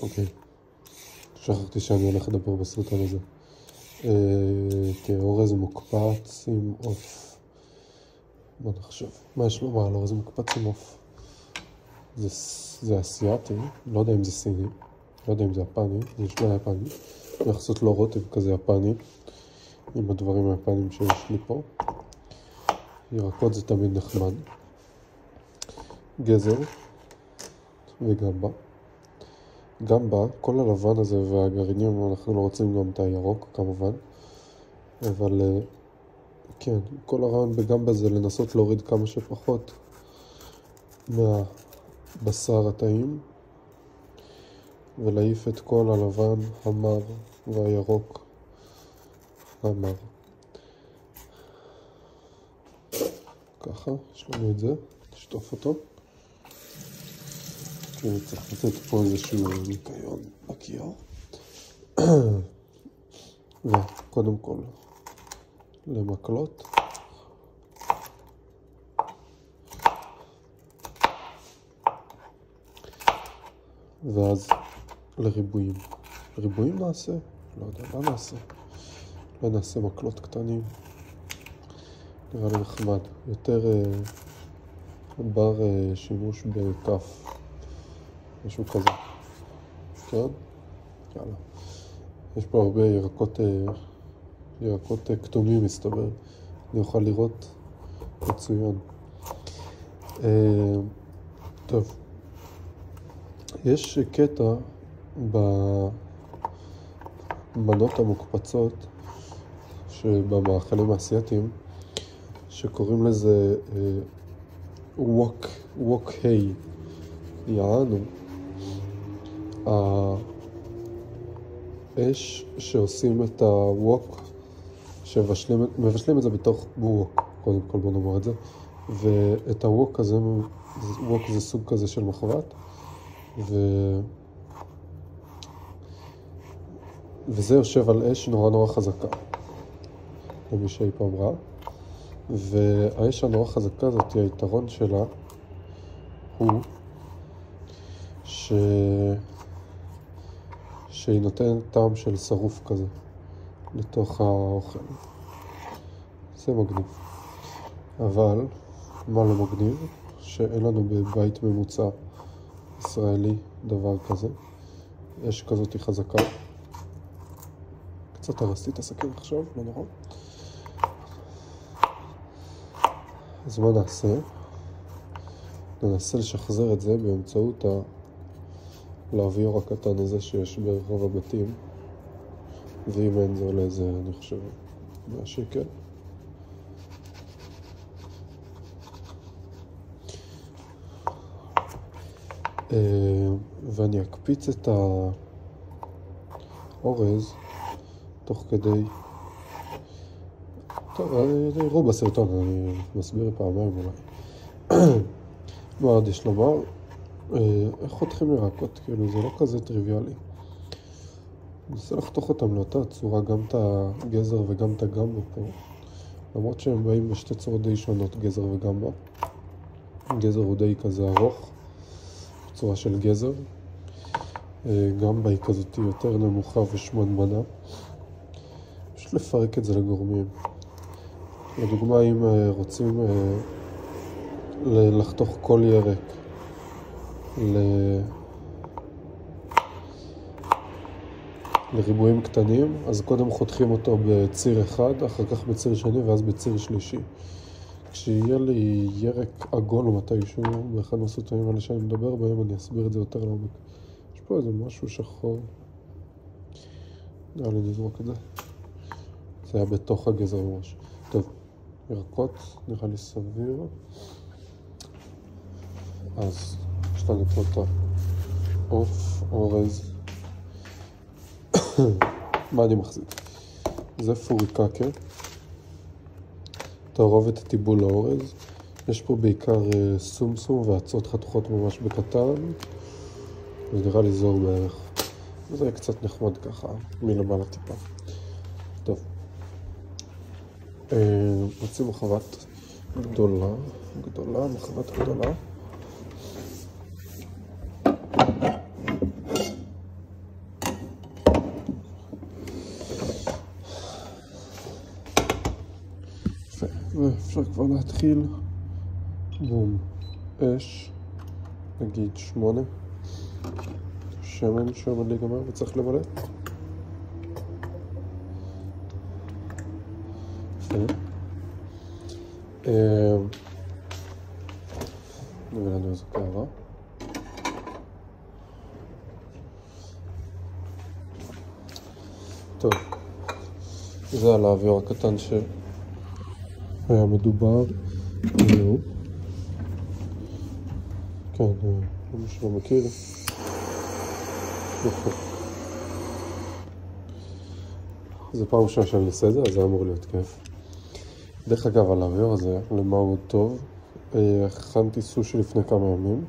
אוקיי, שכחתי שאני הולך לדבר בסרטון הזה. אורז מוקפץ עם עוף. מה נחשוב? מה יש לומר על אורז מוקפץ עם עוף? זה אסיאתי, לא יודע אם זה סיני, לא יודע אם זה יפני, זה נשמע יפני. יחסות לא רוטב כזה יפני, עם הדברים היפנים שיש לי פה. ירקות זה תמיד נחמד. גזר וגמבה. גמבה, כל הלבן הזה והגרעינים, אנחנו לא רוצים גם את הירוק כמובן, אבל כן, כל הרעיון בגמבה זה לנסות להוריד כמה שפחות מהבשר הטעים ולהעיף את כל הלבן המר והירוק המר. ככה, יש לנו את זה, נשטוף אותו. כן, צריך לתת פה איזשהו ניקיון בכיור. וקודם כל, למקלות. ואז לריבועים. ריבועים נעשה? לא יודע מה נעשה. לא נעשה מקלות קטנים. נראה לי נחמד. יותר בר שימוש בכף. משהו כזה. כן? יאללה. יש פה הרבה ירקות כתומים מסתבר. אני אוכל לראות מצוין. טוב. יש קטע במנות המוקפצות שבמאכלים האסייתיים שקוראים לזה ווק היי. יענו האש שעושים את הווק, מבשלים את זה בתוך ווק, קודם כל בוא נאמר את זה, ואת הווק הזה, ווק זה סוג כזה של מחבת, וזה יושב על אש נורא חזקה, למי שאי פעם ראה, והאש הנורא חזקה הזאת, היתרון שלה הוא שהיא נותנת טעם של שרוף כזה לתוך האוכל. זה מגניב. אבל מה לא מגניב? שאין לנו בבית ממוצע ישראלי דבר כזה. אש כזאת היא חזקה. קצת הרסתי את הסכין עכשיו, לא נורא. אז מה נעשה? ננסה לשחזר את זה באמצעות לאוויר הקטן הזה שיש ברוב הבתים, ואם אין זה עולה איזה, אני חושב, 100 שקל. ואני אקפיץ את האורז תוך כדי, טוב, תראו בסרטון, אני מסביר פעמיים אולי. מה עוד יש לומר? איך חותכים ירקות? כאילו זה לא כזה טריוויאלי. ננסה לחתוך אותם לאותה צורה, גם את הגזר וגם את הגמבה פה. למרות שהם באים בשתי צורות די שונות, גזר וגמבה. גזר הוא די כזה ארוך, בצורה של גזר. גמבה היא כזאת יותר נמוכה ושמנמנה. פשוט לפרק את זה לגורמים. לדוגמה, אם רוצים לחתוך כל ירק לריבועים קטנים, אז קודם חותכים אותו בציר אחד, אחר כך בציר שני ואז בציר שלישי. כשיהיה לי ירק עגול או מתישהו באחד מהסרטונים האלה שאני מדבר בהם, אני אסביר את זה יותר לעומק. יש פה איזה משהו שחור, נראה לי נזרוק את זה. זה היה בתוך הגזר ממש. טוב, ירקות נראה לי סביר. אז יש לנו פה את העוף, אורז. מה אני מחזיק? זה פוריקקה. תערובת הטיבול לאורז. יש פה בעיקר סומסום ועצות חתוכות ממש בקטן. ונראה לי זור בערך. זה יהיה קצת נחמד ככה, מלמעלה טיפה. טוב. רוצים מחבת גדולה, מחבת גדולה. אפשר כבר להתחיל. בום, אש, נגיד 8. שמן שעומד להיגמר וצריך למלא. יפה. נביא לנו איזו קערה. טוב, זה על האוויר הקטן שהיה מדובר. כן, מי שלא מכיר. זה פעם ראשונה שאני עושה את זה, אז זה אמור להיות כיף. דרך אגב, על האוויר הזה, למה הוא טוב? הכנתי סושי לפני כמה ימים,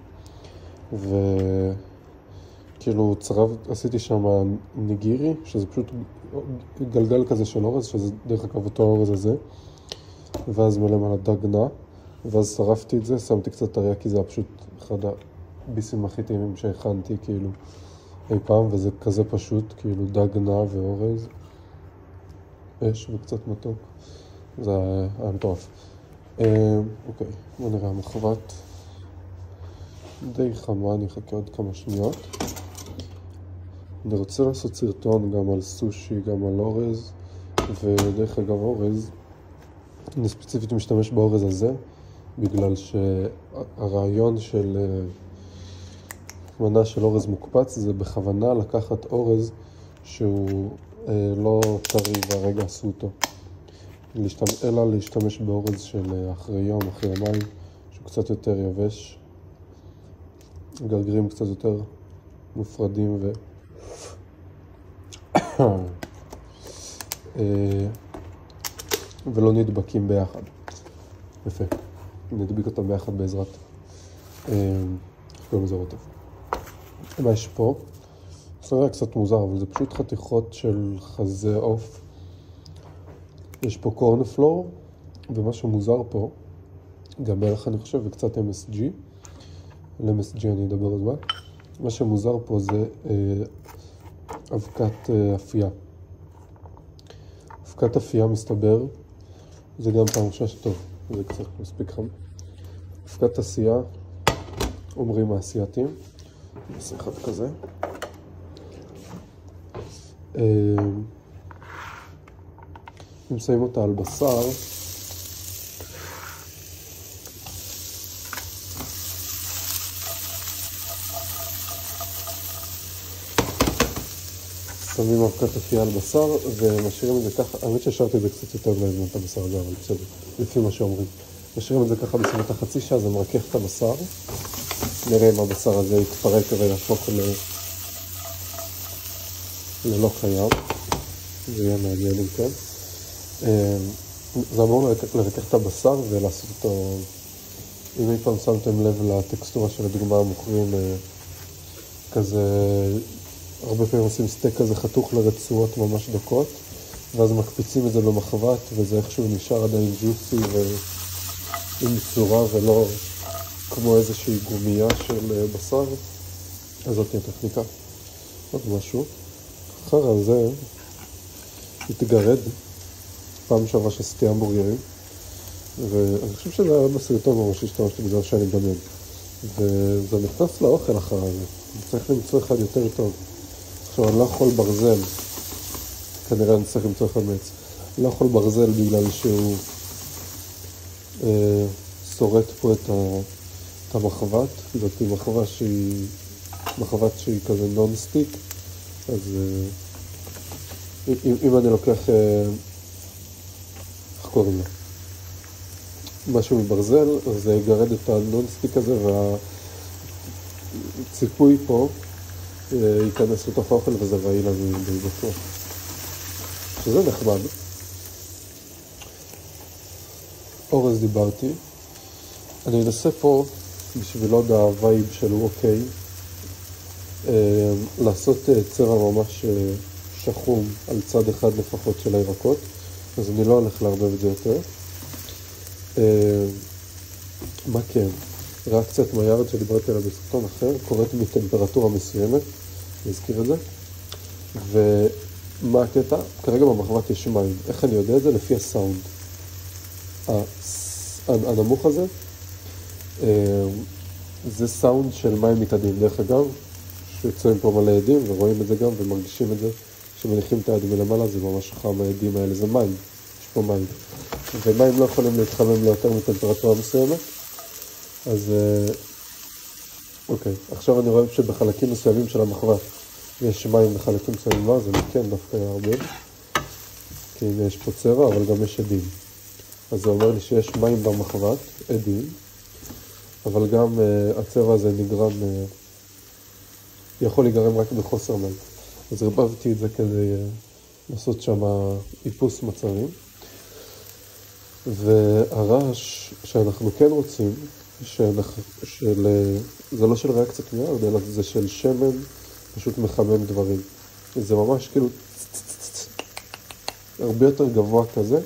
וכאילו עשיתי שם ניגירי, שזה פשוט גלגל כזה של אורז, שזה דרך אגב אותו האורז הזה, ואז מלא על הדג נע, ואז שרפתי את זה, שמתי קצת טריה, כי זה היה פשוט אחד הביסים הכי טעימים שהכנתי כאילו אי פעם, וזה כזה פשוט, כאילו דג נע ואורז, אש וקצת מתוק. זה היה מטורף. אוקיי, בוא נראה, המחבת די חמה, אני אחכה עוד כמה שניות. אני רוצה לעשות סרטון גם על סושי, גם על אורז, ודרך אגב אורז, אני ספציפית משתמש באורז הזה, בגלל שהרעיון של מנה של אורז מוקפץ זה בכוונה לקחת אורז שהוא לא טרי והרגע עשו אותו, אלא להשתמש באורז של אחרי יום, אחרי יומיים, שהוא קצת יותר יבש, גרגרים קצת יותר מופרדים ולא נדבקים ביחד. יפה. נדביק אותם ביחד בעזרת קוראים לזה רוטב. מה יש פה? זה נראה קצת מוזר, אבל זה פשוט חתיכות של חזה עוף. יש פה קורנפלור, ומה שמוזר פה, גם מלח אני חושב, וקצת MSG. על MSG אני אדבר עוד מעט. מה שמוזר פה זה אבקת אפייה. אבקת אפייה מסתבר, זה גם פעם ראשונה שטוב, זה קצת מספיק חם. אבקת עשייה, אומרים האסייתים, נעשה אחד כזה. אם שמים אותה על בשר, שמים אבקת אפייה על בשר ומשאירים את זה ככה. האמת שהשארתי את זה קצת יותר להזמן את הבשר הזה, אבל בסדר, לפי מה שאומרים. משאירים את זה ככה בסביבות החצי שעה, זה מרכך את הבשר. נראה אם הבשר הזה יתפרק ויהפוך ללא קיים. זה יהיה מעניין אם כן. זה אמור לרכך את הבשר ולעשות אותו, אם אי פעם שמתם לב לטקסטורה של הדוגמה המוכרים, כזה, הרבה פעמים עושים סטייק כזה חתוך לרצועות ממש דקות, ואז מקפיצים את זה במחבת, וזה איכשהו נשאר עדיין ג'וסי ועם צורה ולא כמו איזושהי גומייה של בשר. אז זאת תהיה טכניקה. עוד משהו. אחר הזה התגרד פעם שעברה שעשיתי המבורגרים, ואני חושב שזה היה בסרטון ממש השתמשתי בזה שאני מדמיין. וזה נכנס לאוכל אחר הזה. אני צריך למצוא אחד יותר טוב. עכשיו אני לא יכול ברזל, כנראה אני צריך למצוא אחד מעץ. אני לא יכול ברזל בגלל שהוא שורט פה את המחבת. זאת מחבת שהיא כזה נון סטיק, אז אם אני לוקח, איך קוראים לה? משהו מברזל, אז זה יגרד את הנון סטיק הזה, והציפוי פה ייכנס לתוך האוכל וזה רעיל לנו די בטוח. שזה נחמד. אורז דיברתי. אני אנסה פה, בשביל עוד הווייב שלו אוקיי, לעשות צבע ממש שחום על צד אחד לפחות של הירקות, אז אני לא הולך לערבב את זה יותר. מה כן? ריאקציית מיארד שדיברתי עליה בסרטון אחר, קורית מטמפרטורה מסוימת, נזכיר את זה. ומה הקטע? כרגע במחבת יש מים. איך אני יודע את זה? לפי הסאונד. הנמוך הזה, זה סאונד של מים מתאדים. דרך אגב, שיוצאים פה מלא עדים ורואים את זה גם ומרגישים את זה. כשמניחים את היד מלמעלה זה ממש חם, העדים האלה זה מים, יש פה מים. ומים לא יכולים להתחמם ליותר מטמפרטורה מסוימת. אז אוקיי, עכשיו אני רואה שבחלקים מסוימים של המחבת יש מים בחלקים מסוימים, אז אני כן דווקא הרבה, כי הנה יש פה צבע, אבל גם יש עדים. אז זה אומר לי שיש מים במחבת, עדים, אבל גם הצבע הזה יכול להיגרם רק בחוסר מים. אז רבבתי את זה כדי לעשות שם איפוס מצבים. והרעש שאנחנו כן רוצים, זה לא של ריאקציית מיד, אלא זה של שמן פשוט מחמם דברים. זה ממש כאילו הרבה יותר גבוה כזה,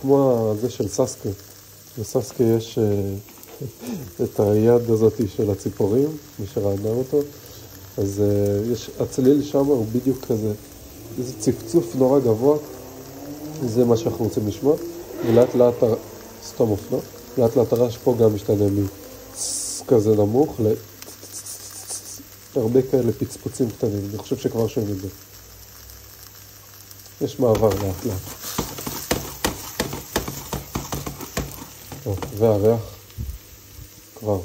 כמו זה של ססקה. לססקה יש את היד הזאת של הציפורים, מי שראינה אותו, אז הצליל שם הוא בדיוק כזה, איזה צפצוף נורא גבוה, זה מה שאנחנו רוצים לשמוע, ולאט לאט, סתום אופנה, לאט לאט הרעש פה גם משתנה כזה נמוך, הרבה כאלה פצפוצים קטנים, אני חושב שכבר שומעים את זה. יש מעבר לאט לאט. והריח כבר,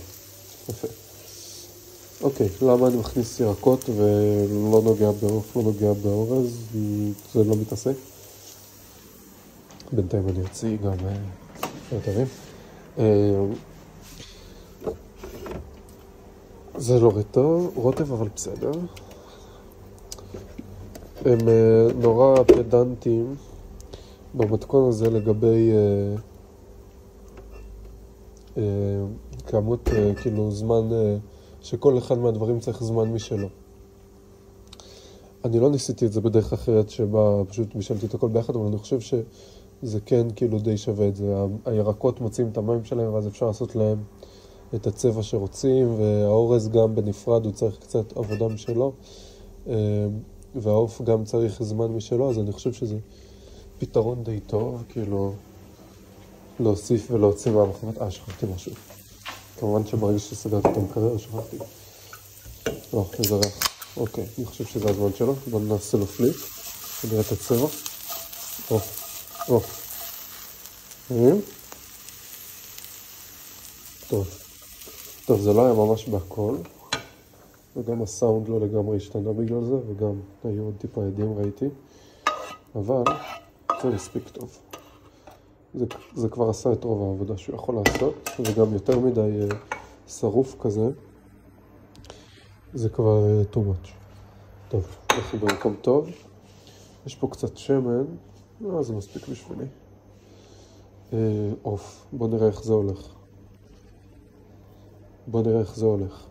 יפה. אוקיי, למה אני מכניס ירקות ולא נוגע בעוף, לא נוגע באורז? זה לא מתעסק. בינתיים אני אוציא גם יותר. זה לא רוטב, אבל בסדר. הם נורא פדנטיים במתכון הזה לגבי כמות, כאילו זמן, שכל אחד מהדברים צריך זמן משלו. אני לא ניסיתי את זה בדרך אחרת שבה פשוט בישלתי את הכל ביחד, אבל אני חושב שזה כן כאילו די שווה את זה. הירקות מוצאים את המים שלהם ואז אפשר לעשות להם את הצבע שרוצים, והאורז גם בנפרד הוא צריך קצת עבודה משלו, והעוף גם צריך זמן משלו, אז אני חושב שזה פתרון די טוב, כאילו להוסיף ולהוציא מהמחבת. שכחתי משהו. כמובן שברגע שסגרתי את המקרר, שכחתי. לא, איזה ריח. אוקיי, אני חושב שזה הזמן שלו. בואו נעשה לו פליפ. נראה את הצבע. טוב, זה לא היה ממש בהכל. וגם הסאונד לא לגמרי השתנה בגלל זה, וגם היו עוד טיפה עדים ראיתי. אבל זה מספיק טוב. זה כבר עשה את רוב העבודה שהוא יכול לעשות, וגם יותר מדי שרוף כזה, זה כבר too much. טוב, אנחנו במקום טוב. יש פה קצת שמן, זה מספיק בשבילי. עוף, בוא נראה איך זה הולך. בוא נראה איך זה הולך.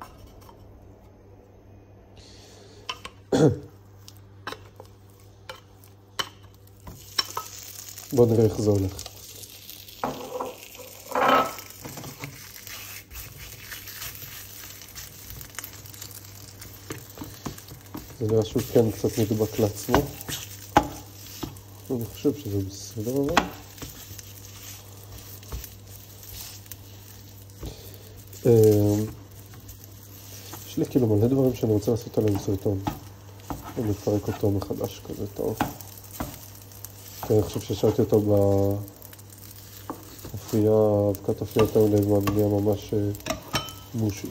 זה נראה שהוא כן קצת נדבק לעצמו. אני חושב שזה בסדר אבל. יש לי כאילו מלא דברים שאני רוצה לעשות עליהם סרטון. אני אפרק אותו מחדש כזה טוב. כי אני חושב ששאלתי אותו אבקת אופייה יותר מדי זמן, נהיה ממש מושי.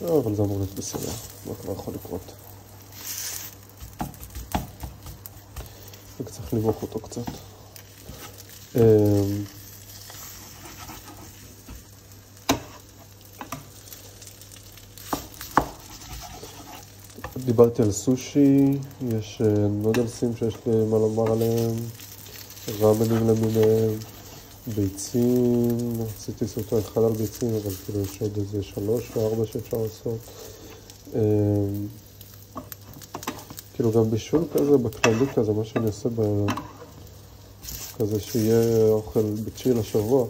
אבל זה אמור להיות בסדר, מה כבר יכול לקרות. רק צריך לבוך אותו קצת. דיברתי על סושי, יש נודלסים שיש לי מה לומר עליהם, ראמנים למיניהם, ביצים, עשיתי סרטון אחד על ביצים, אבל כאילו יש עוד איזה 3 או 4 שאפשר לעשות. כאילו גם בישול כזה, בכללי כזה, מה שאני עושה כזה שיהיה אוכל בצ'יל השבוע,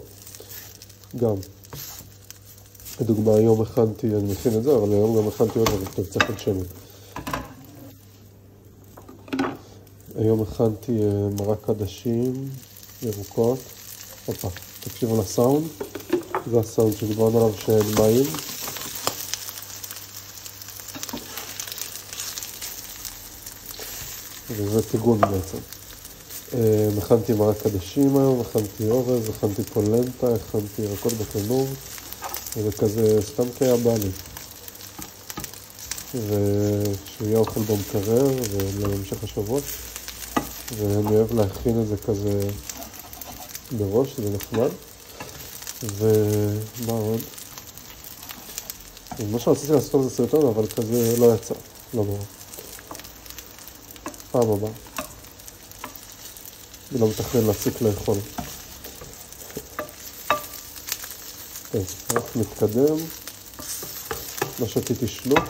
גם. לדוגמה, היום הכנתי, אני מכין את זה, אבל היום גם הכנתי עוד דבר, צריך עוד שמן. היום הכנתי מרק עדשים, ירוקות, תקשיבו לסאונד, זה הסאונד שדיברנו עליו שאין מים. וזה טיגון בעצם. הכנתי מרק עדשים היום, הכנתי אורז, הכנתי פולנטה, הכנתי ירקות בתנור, וזה כזה סתם כי היה בא לי. ושיהיה אוכל במקרר ולהמשך השבוע. ואני אוהב להכין את זה כזה בראש, זה נחמד. ומה עוד? מה שרציתי לעשות זה סרטון, אבל כזה לא יצא, לא נורא. פעם הבאה. אני לא מתכנן להפסיק לאכול. טוב, רק מתקדם. לא שתיתי שלוק,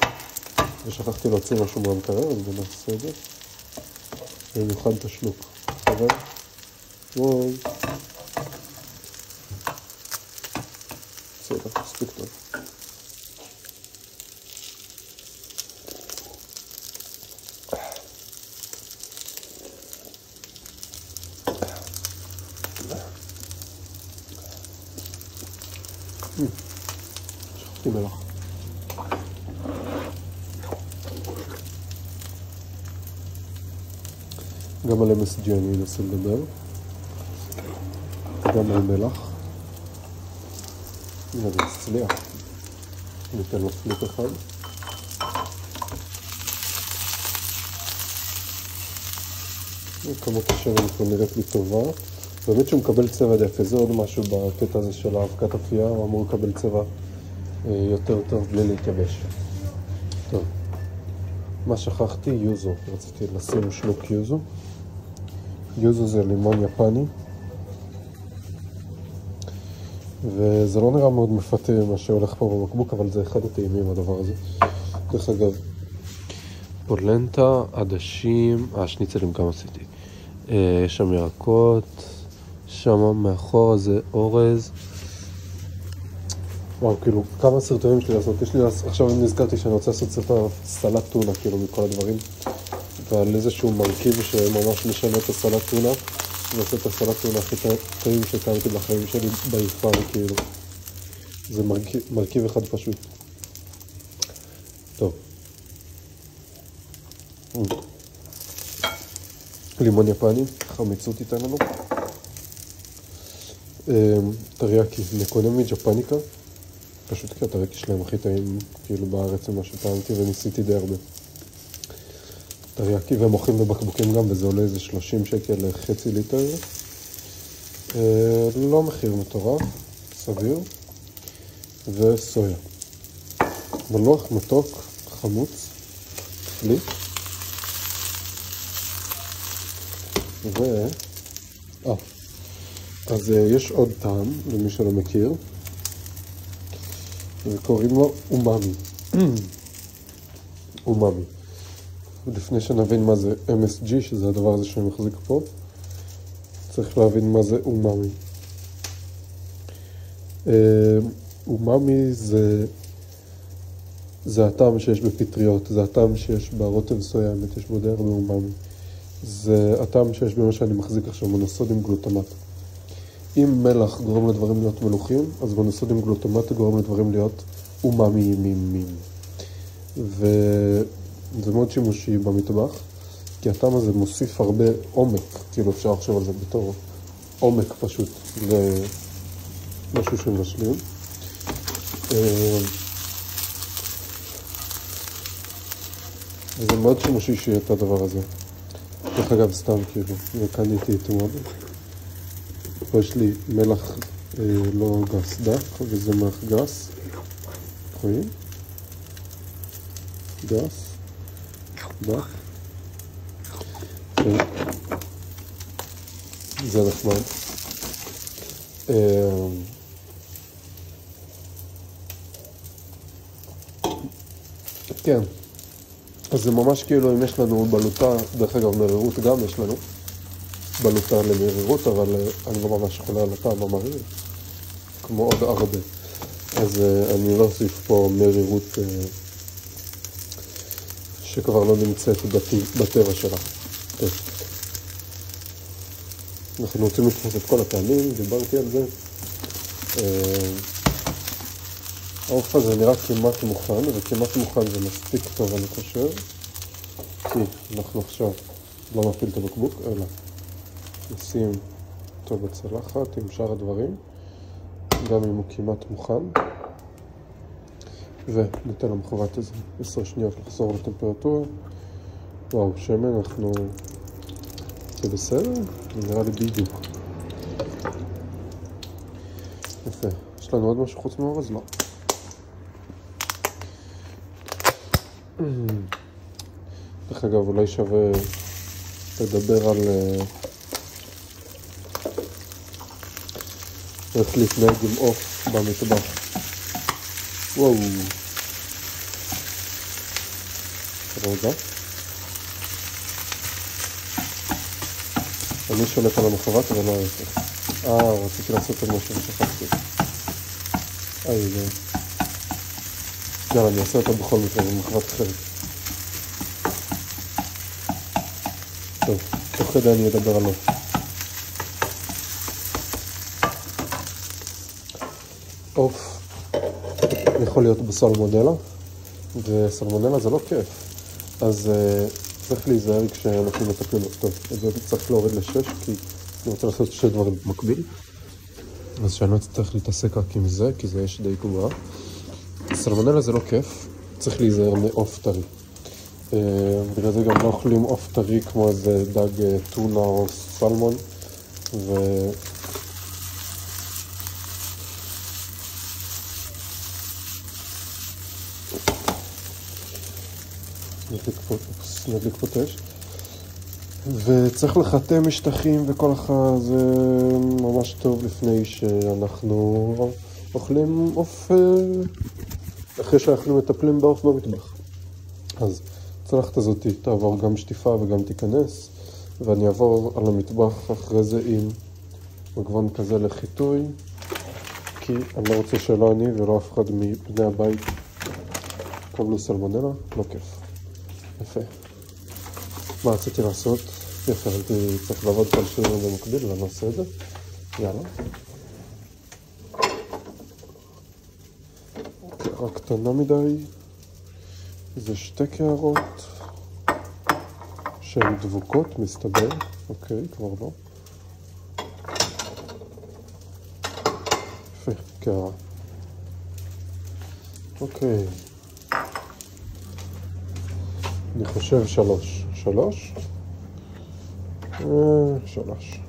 ושכחתי להוציא משהו מהמקרר, אז בוא נעשה את זה. במיוחד את השלוק. חבר? וואי. בסדר, מספיק טוב. שכחתי מלח. גם על MSG אני אנסה לדבר. גם על מלח. הנה זה הצליח. ניתן לו פליק אחד. כמות השמן כבר נראית לי טובה. באמת שהוא מקבל צבע יפה, זה עוד משהו בקטע הזה של האבקת אפייה, הוא אמור לקבל צבע יותר טוב בלי להתייבש. טוב, מה שכחתי? יוזו, רציתי לשים שלוק יוזו. יוזו זה לימון יפני, וזה לא נראה מאוד מפתה מה שהולך פה בבקבוק, אבל זה אחד הטעימים הדבר הזה. דרך אגב, פולנטה, עדשים, שניצלים גם עשיתי. יש שם ירקות, שם מאחורה זה אורז. וואו, כאילו, כמה סרטונים שלי לעשות. יש לי, עכשיו נזכרתי שאני רוצה לעשות סלט טונה, כאילו, מכל הדברים. ועל איזשהו מרכיב שממש משנה את הסלט טונה. ועושה את הסלט טונה הכי טעים שקמתי בחיים שלי ביפר, כאילו. זה מרכיב אחד פשוט. טוב. לימון יפני, חמיצות איתן לנו. טריאקי, נקונמי ג'פניקה. פשוט כי הטריאקי שלהם הכי טעים, כאילו בארץ ממה שטעמתי וניסיתי די הרבה. טריאקי, והם מוכרים בבקבוקים גם, וזה עולה איזה 30 שקל לחצי ליטר. לא מחיר מטורף, סביר. וסויה. מלוח מתוק, חמוץ, לי. אז יש עוד טעם, למי שלא מכיר, וקוראים לו אומאמי. אומאמי. לפני שנבין מה זה MSG, שזה הדבר הזה שאני מחזיק פה, צריך להבין מה זה אומאמי. אומאמי זה הטעם שיש בפטריות, זה הטעם שיש ברוטב סויה, האמת יש בו די הרבה אומאמי. זה הטעם שיש במה שאני מחזיק עכשיו, מונוסודיום גלוטמט. אם מלח גורם לדברים להיות מלוחים, אז מונוסודיום גלוטמט גורם לדברים להיות אומאמיים. וזה מאוד שימושי במטבח, כי הטעם הזה מוסיף הרבה עומק, כאילו אפשר לחשוב על זה בתור עומק פשוט למשהו שמשלים. וזה מאוד שימושי שיהיה את הדבר הזה. דרך אגב, סתם כאילו, וקניתי אתמול. פה יש לי מלח לא גס דק, וזה מלח גס. רואים? גס. דק. זה נחמד. כן. אז זה ממש כאילו אם יש לנו בלוטה, דרך אגב מרירות גם יש לנו בלוטה למרירות, אבל אני לא ממש חולה על הטעם המריר, כמו עוד הרבה. אז אני לא אוסיף פה מרירות שכבר לא נמצאת בטבע שלה. טוב. אנחנו רוצים לתפוס את כל הטעמים, דיברתי על זה. העוף הזה נראה כמעט מוכן, וכמעט מוכן זה מספיק טוב אני חושב, כי אנחנו עכשיו לא נפיל את הבקבוק, אלא נשים אותו בצלחת עם שאר הדברים, גם אם הוא כמעט מוכן, וניתן למחרת איזה 10 שניות לחזור לטמפרטורה. וואו, שמן, אנחנו... זה בסדר? זה נראה לי בדיוק. יפה. יש לנו עוד משהו חוץ מאורז? לא. דרך אגב, אולי שווה לדבר על איך להתנהג עם עוף במטבח. וואו. רגע. אני שולט על המחרת אבל לא יותר. רציתי לעשות עוד משהו ושכחתי. יאללה, אני אעשה אותה בכל מקרה במחרת אחרת. טוב, תוך כדי אני אדבר על עוף. עוף יכול להיות בסלמונלה, וסלמונלה זה לא כיף. אז צריך להיזהר כשאנחנו מטפלים אותו. טוב, את זה צריך להוריד ל6 כי אני רוצה לעשות 2 דברים במקביל. אז שאני לא צריך להתעסק רק עם זה, כי זה יש די גבוהה. סלמונלה זה לא כיף, צריך להיזהר מעוף טרי. בגלל זה גם לא אוכלים עוף טרי כמו איזה דג טונה או סלמון. נדליק פה אש. וצריך לחתם משטחים וכל אחד, זה ממש טוב לפני שאנחנו אוכלים עוף, אחרי שאנחנו מטפלים בעוף במטבח. אז הצלחת הזאת תעבור גם שטיפה וגם תיכנס, ואני אעבור על המטבח אחרי זה עם מגוון כזה לחיטוי, כי אני לא רוצה שלא אני ולא אף אחד מבני הבית קבלו סלמונלה, לא כיף. יפה. מה רציתי לעשות? יפה, הייתי צריך לעבוד כל שירים במקביל ואני עושה את זה. יאללה. קערה קטנה מדי. זה 2 קערות שהן דבוקות, מסתבר. אוקיי, כבר לא. יפה, קערה. אוקיי. אני חושב 3. 3? 3.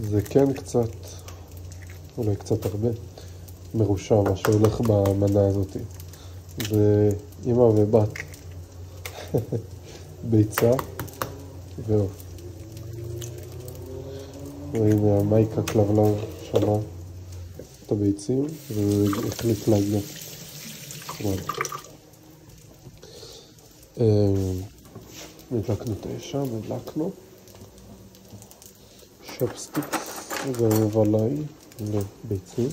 זה כן קצת, אולי קצת הרבה, מרושע מה שהולך במנה הזאת. זה אמא ובת. ביצה ועוף. והנה המייקה כלבלב שמע את הביצים והחליט להגיע. נדלקנו את האשה, נדלקנו. שופסטיקס ומבלאי לביצים.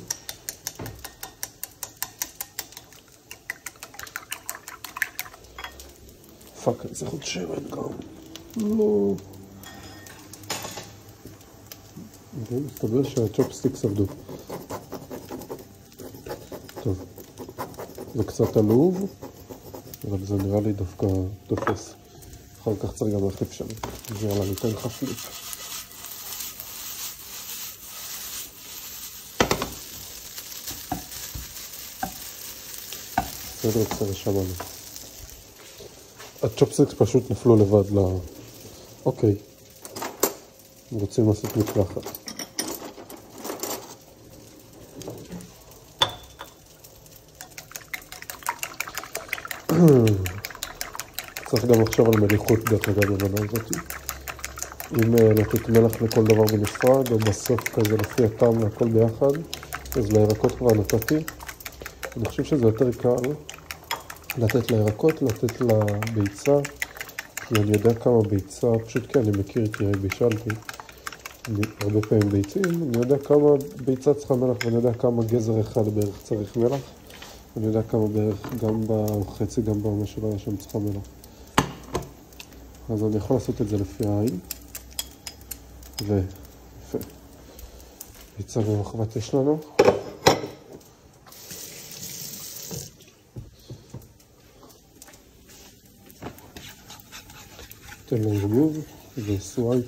פאק, אני צריך עוד שמן גם. לא. מסתבר שהצ'ופסטיקס עבדו. טוב. זה קצת עלוב, אבל זה נראה לי דווקא תופס. אחר כך צריך גם להחליף שם. אז יאללה, ניתן חפליף. בסדר, בסדר, שמענו. הצ'ופסטיקס פשוט נפלו לבד אוקיי. רוצים לעשות מקלחת. צריך גם לחשוב על מליחות דרך אגב במנה הזאת. אם לתת מלח לכל דבר בנפרד, או בסוף כזה לפי הטעם להכל ביחד, אז לירקות כבר נתתי. אני חושב שזה יותר קל לתת לירקות, לתת לביצה, כי אני יודע כמה ביצה, פשוט כי אני מכיר, כי בישלתי הרבה פעמים ביצים, אני יודע כמה ביצה צריכה מלח, ואני יודע כמה גזר אחד בערך צריך מלח, אני יודע כמה בערך, גם בחצי, גם בעונה שלו היה שם צריכה מלח. אז אני יכול לעשות את זה לפי העין. ויפה. ביצה במחבת יש לנו. תן לו ערבוב וסווייפ,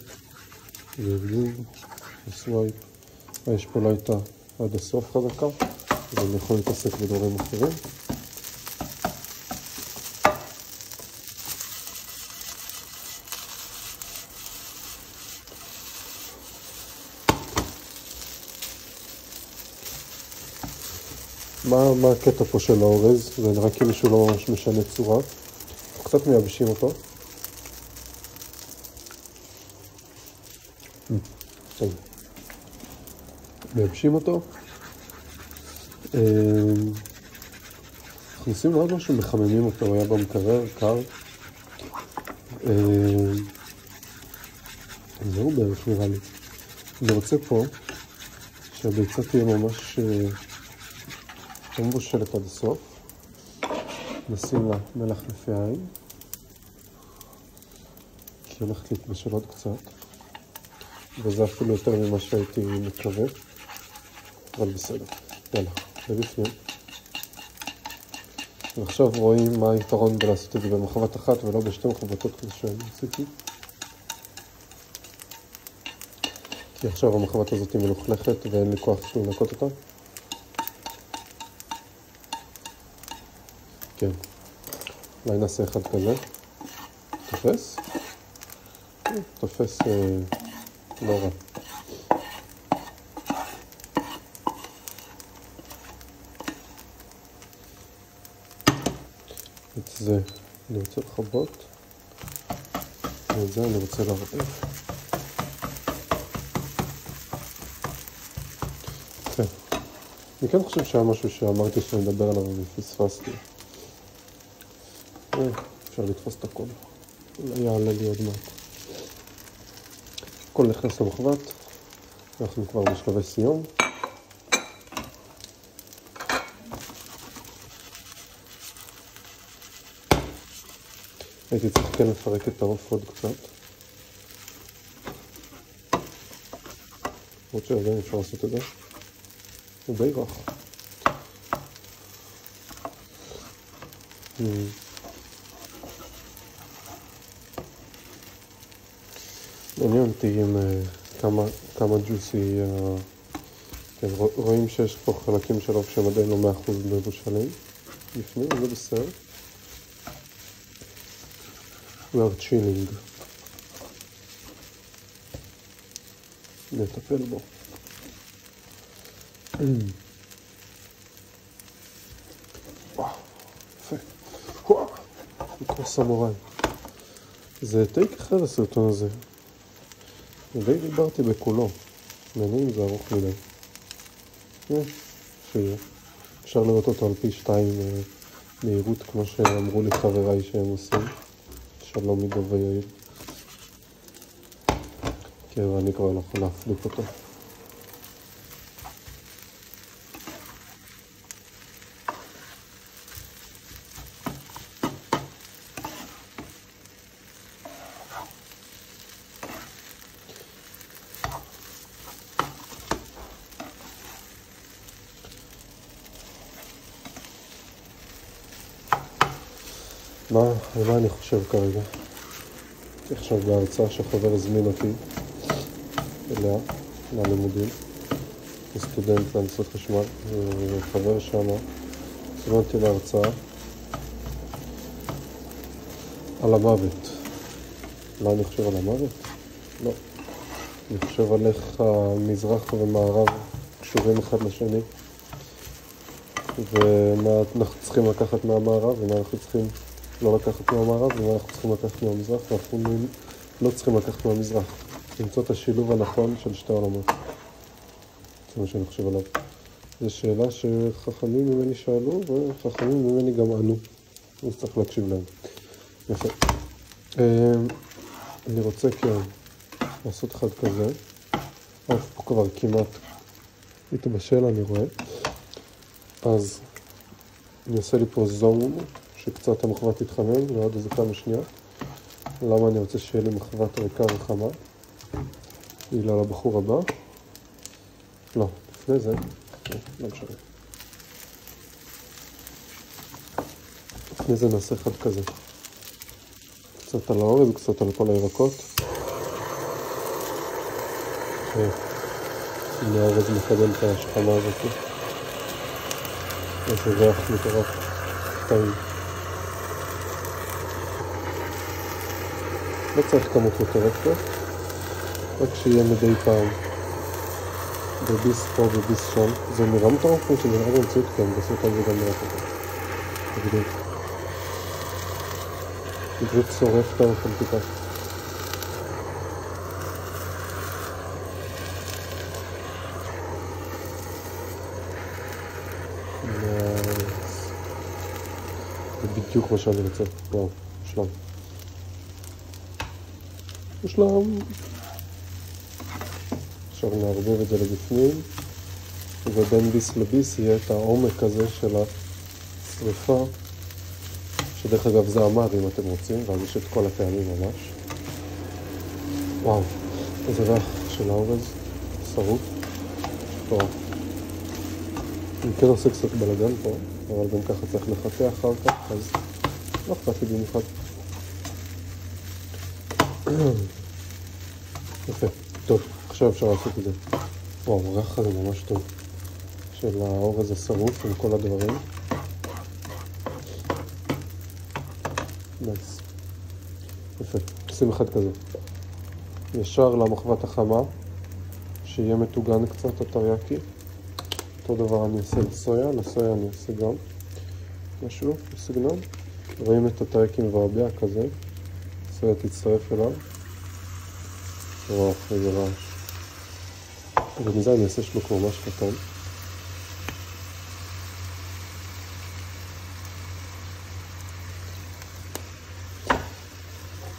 וערבוב וסווייפ. יש פה ליטה עד הסוף חזקה, אז אני יכול להתעסק בדברים אחרים. מה הקטע פה של האורז? זה נראה כאילו שהוא לא ממש משנה צורה. אנחנו קצת מייבשים אותו. מייבשים אותו. מכניסים עוד משהו, מחממים אותו, הוא היה במקרר, קר. זהו בערך נראה לי. אני רוצה פה שהביצה תהיה ממש לא מבושלת עד הסוף. נשים לה מלח לפי העין. כי הולכת להתבשל עוד קצת. וזה אפילו יותר ממה שהייתי מקווה. אבל בסדר. יאללה, זה בפנים. ועכשיו רואים מה היתרון בלעשות את זה במחבת אחת ולא בשתי מחבתות כמו שאני עשיתי. כי עכשיו המחבת הזאת היא מלוכלכת ואין לי כוח שלי לנקות אותה. כן. אולי נעשה אחד כזה. תופס? תופס לא רע. את זה אני רוצה לחבות, ואת זה אני רוצה לערבב. כן. אני כן חושב שהיה משהו שאמרתי שאני מדבר עליו ופספסתי. אפשר לתפוס את הכל. אולי יעלה לי עוד מעט. הכל נכנס למחבת. אנחנו כבר בשלבי סיום. הייתי צריך כן לפרק את העוף עוד קצת. עוד שעדיין אפשר לעשות את זה. הוא די רך. מעניין אותי עם כמה ג'וסי, כן, רואים שיש פה חלקים של עוף שהם עדיין לא 100% מבושלים לפני, זה בסדר. We are chilling. נטפל בו. יפה. כמו סמוראי. זה טייק אחר הסרטון הזה. די דיברתי בכולו. מעניין אם זה ארוך מדי. שיהיה. אפשר לראות אותו על פי 2 מהירות כמו שאמרו לי חבריי שהם עושים. שלום עידו ויעיל. כן, ואני כבר לא יכול להפליק אותו. מה אני חושב כרגע? עכשיו בהרצאה שחבר הזמין אותי אליה, ללימודים, כסטודנט להנדסת חשמל, וחבר שם הזמין אותי להרצאה על המוות. מה אני חושב על המוות? לא. אני חושב על איך המזרח ומערב קשורים אחד לשני, ומה אנחנו צריכים לקחת מהמערב ומה אנחנו צריכים לא לקחת מהמערב, ומה אנחנו צריכים לקחת מהמזרח, ואנחנו לא צריכים לקחת מהמזרח. למצוא את השילוב הנכון של שתי העולמות. זה מה שאני חושב עליו. זו שאלה שחכמים ממני שאלו, וחכמים ממני גם ענו. אז צריך להקשיב להם. יפה. אני רוצה כן לעשות אחד כזה. פה כבר כמעט התבשל, אני רואה. אז אני אעשה לי פה זון, שקצת המחווה תתחמם, לעוד איזה כמה שניות. למה אני רוצה שיהיה לי מחווה ריקה וחמה? בגלל הבחור הבא. לא, לפני זה, לא משנה. לפני זה נעשה אחד כזה. קצת על האורז וקצת על כל הירקות. הנה האורז מקדם את השחמה הזאת. איזה ריח מטורף. טעים. לא צריך כמות מטורפת. רק שיהיה מדי פעם. בביס פה וביס שם. זה נראה מטורף כמו שזה נראה במציאות כאן. בסרטון זה גם נראה ככה. תגידי. זה פשוט שורף את האוכל טיפה. זה בדיוק מה שאני רוצה. וואו, מושלם. מושלם. עכשיו נערבב את זה לבפנים, ובין ביס לביס יהיה את העומק הזה של השריפה, שדרך אגב זה אמר אם אתם רוצים, ואז יש את כל הטעמים ממש. וואו, איזה ריח של האורז, שרוף. טוב. אני כן עושה קצת בלגן פה, אבל גם ככה צריך לחטא אחר כך, אז לא אכפת לי במיוחד. יפה, טוב, עכשיו אפשר לעשות את זה. וואו, הריח הזה ממש טוב. של האורז השרוף עם כל הדברים. נייס. יפה, שים אחד כזה. ישר למחבת החמה, שיהיה מטוגן קצת הטריאקי. אותו דבר אני אעשה לסויה, לסויה אני אעשה גם משהו בסגנון. רואים את הטריאקי מבעבע כזה, סויה תצטרף אליו. וואו, איזה רעש. ומזה אני אעשה שלוק ממש קטן.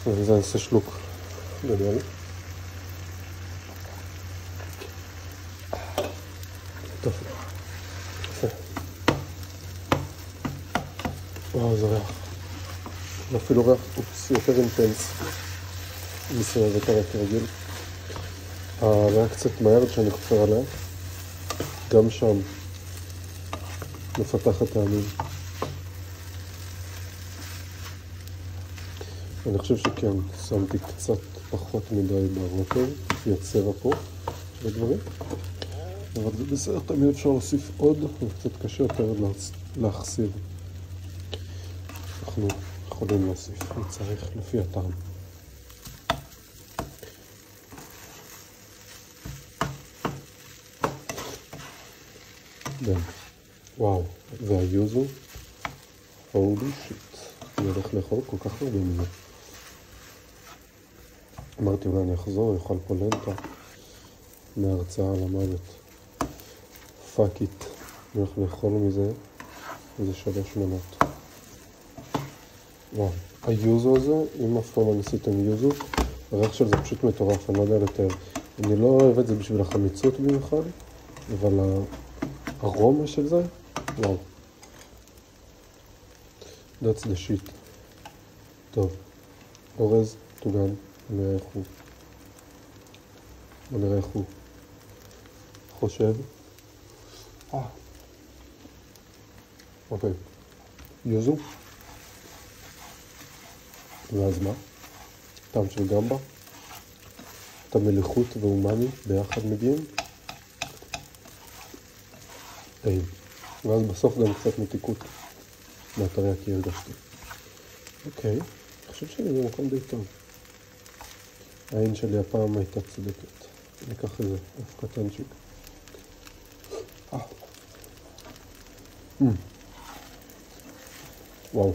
ומזה אני אעשה שלוק גדול. טוב. יפה. וואו, זה ריח. אפילו ריח יותר אינטנס. מסוים יותר כרגיל. הריח קצת מהר שאני חופר עליה. גם שם מפתחת טעמים. אני חושב שכן, שמתי קצת פחות מדי ברוטב, יצרה פה של הדברים. אבל זה בסדר, תמיד אפשר להוסיף עוד, וקצת קשה יותר להחסיר. אנחנו יכולים להוסיף, נצטרך לפי הטעם. כן, וואו, והיוזו, הולי שיט, אני הולך לאכול כל כך הרבה מזה. אמרתי אולי אני אחזור, יאכל פה לנטה מההרצאה על המוות. פאק איט, אני הולך לאכול מזה, וזה 3 מנות. וואו, היוזו הזה, אם אף פעם עשיתם יוזו, הריח של זה פשוט מטורף, אני לא יודע לתאר. אני לא אוהב את זה בשביל החמיצות במיוחד, אבל הארומה של זה, וואו. That's the shit. טוב, אורז, טוגן, נראה איך הוא. בוא נראה איך הוא חושב. אוקיי, יוזו. ואז מה? טעם של גמבה. את המלחות והומני ביחד מגיעים. טעים. ואז בסוף גם קצת מתיקות. מהטריאקי הרגשתי. אוקיי, אני חושב שאני במקום די טוב. העין שלי הפעם הייתה צודקת. ניקח איזה אף קטנצ'יק. וואו.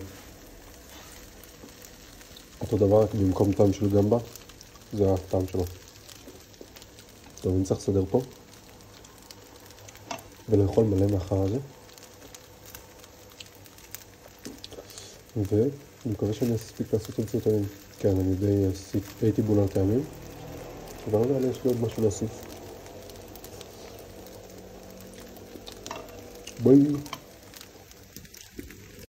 אותו דבר רק במקום טעם של גמבה, זה הטעם שלו. טוב, אני צריך לסדר פה. ולאכול מלא מאחר הזה. ואני מקווה שאני אספיק לעשות עוד סרטונים. כן, אני הייתי בול על טעמים. אבל לא יודע, יש לי עוד משהו להוסיף. ביי.